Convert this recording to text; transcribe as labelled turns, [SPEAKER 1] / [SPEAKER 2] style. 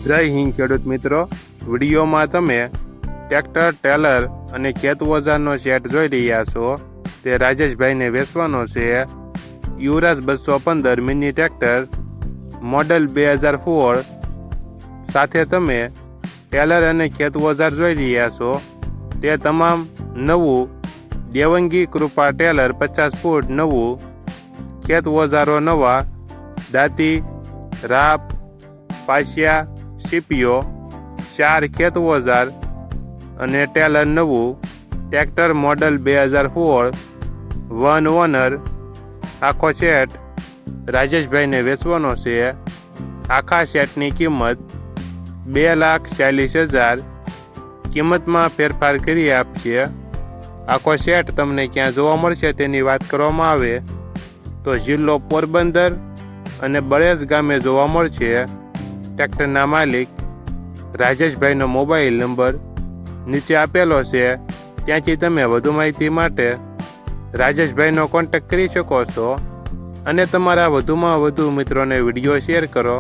[SPEAKER 1] જય હિન્દ ખેડૂત મિત્રો, વિડીયોમાં તમે ટ્રેક્ટર, ટેલર અને ખેત ઓજારનો સેટ જોઈ રહ્યા છો. તે રાજેશભાઈને વેચવાનો છે. યુવરાજ 215 મિની ટ્રેક્ટર મોડલ 2016 સાથે તમે ટેલર અને ખેત ઓજાર જોઈ રહ્યા છો. તે તમામ નવું દેવંગી કૃપા ટેલર 50 ફૂટ નવું, ખેત ઓજારો નવા, દાંતી, રાપ, પાસિયા, સીપીઓ, 4 ખેત ઓજાર અને ટેલર નવું. Tractor model 2016, 1 owner. આખો સેટ રાજેશભાઈને વેચવાનો છે. આખા સેટની કિંમત 2,40,000. કિંમતમાં ફેરફાર કરી આપશે. આખો સેટ તમને ક્યાં જોવા મળશે તેની વાત કરવામાં આવે તો જિલ્લો પોરબંદર અને બળેજ ગામે જોવા મળશે. ટ્રેક્ટરના માલિક રાજેશભાઈનો મોબાઈલ નંબર નીચે આપેલો છે. ત્યાંથી તમે વધુ માહિતી માટે રાજેશભાઈનો કોન્ટેક્ટ કરી શકો છો અને તમારા વધુમાં વધુ મિત્રોને વિડીયો શેર કરો.